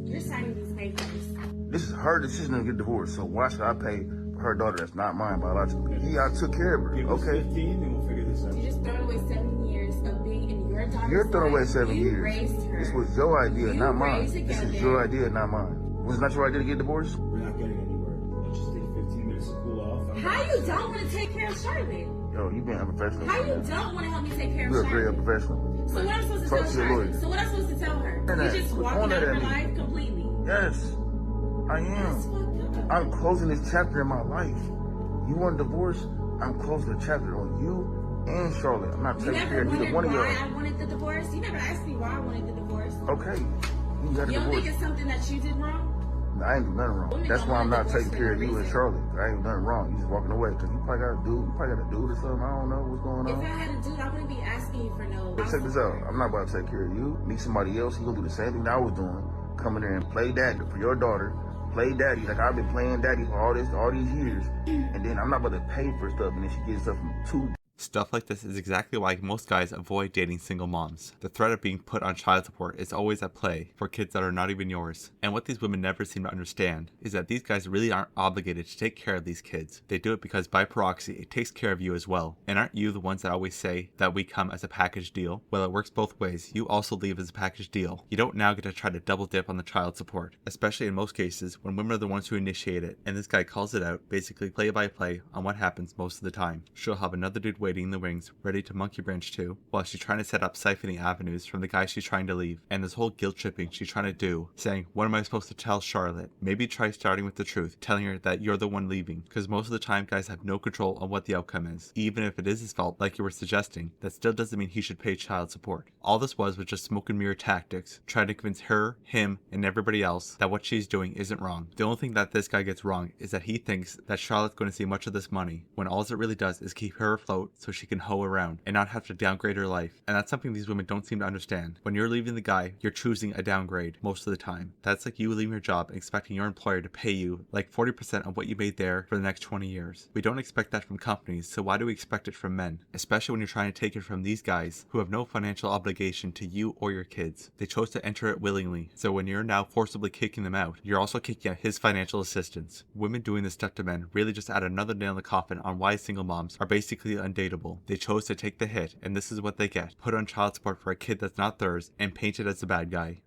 You're signing these papers. This is her decision to get divorced, so why should I pay for her daughter that's not mine biologically? Yeah, I took care of her. Give us Okay. 15 and we'll figure this out. You just thrown away 7 years of being in your daughter's You're throwing away life. 7 You years. raised her. This was your idea, You not mine. raised This is together. your idea, not mine. Was it not your idea to get divorced? We're not getting anywhere. Let's just take 15 minutes to cool off. How you don't want to take care of Charlotte? Yo, you being unprofessional. How you don't want to help me take care of You're very Charlotte? unprofessional. So what am I supposed to Talk tell to your Charlotte? lawyer. So what am I supposed to tell her? Turn You that- just quit walking pointing out that of at her me. life completely. Yes, I That's am. fucked up. I'm closing this chapter in my life. You want a divorce? I'm closing the chapter on you and Charlotte. I'm not You taking care never of neither wondered one of why y'all. I wanted the divorce? You never asked me why I wanted the divorce. Okay, you got a You don't think divorce. it's something that you did wrong? I ain't do nothing wrong. Women That's don't why I'm want a not divorce taking for care no of you and reason. Charlotte. I ain't nothing wrong. You just walking away because you probably got a dude. You probably got a dude or something. I don't know what's going If I on. had a dude, I wouldn't be asking you for no. But check this out. I'm not about to take care of you. Meet somebody else. You gonna do the same thing I was doing. Come in there and play daddy for your daughter. Play daddy like I've been playing daddy for all these years. And then I'm not about to pay for stuff and then she gets stuff from two. Stuff like this is exactly why most guys avoid dating single moms. The threat of being put on child support is always at play for kids that are not even yours. And what these women never seem to understand is that these guys really aren't obligated to take care of these kids. They do it because by proxy, it takes care of you as well. And aren't you the ones that always say that we come as a package deal? Well, it works both ways. You also leave as a package deal. You don't now get to try to double dip on the child support, especially in most cases when women are the ones who initiate it. And this guy calls it out, basically play by play on what happens most of the time. She'll have another dude waiting in the wings, ready to monkey branch to, while she's trying to set up siphoning avenues from the guy she's trying to leave. And this whole guilt tripping she's trying to do, saying, what am I supposed to tell Charlotte? Maybe try starting with the truth, telling her that you're the one leaving, because most of the time guys have no control on what the outcome is. Even if it is his fault, like you were suggesting, that still doesn't mean he should pay child support. All this was just smoke and mirror tactics, trying to convince her, him, and everybody else that what she's doing isn't wrong. The only thing that this guy gets wrong is that he thinks that Charlotte's going to see much of this money, when all it really does is keep her afloat so she can hoe around and not have to downgrade her life. And that's something these women don't seem to understand. When you're leaving the guy, you're choosing a downgrade most of the time. That's like you leaving your job and expecting your employer to pay you like 40% of what you made there for the next 20 years. We don't expect that from companies, so why do we expect it from men? Especially when you're trying to take it from these guys who have no financial obligation to you or your kids. They chose to enter it willingly, so when you're now forcibly kicking them out, you're also kicking out his financial assistance. Women doing this stuff to men really just add another nail in the coffin on why single moms are basically undateable. They chose to take the hit, and this is what they get: put on child support for a kid that's not theirs and painted as the bad guy.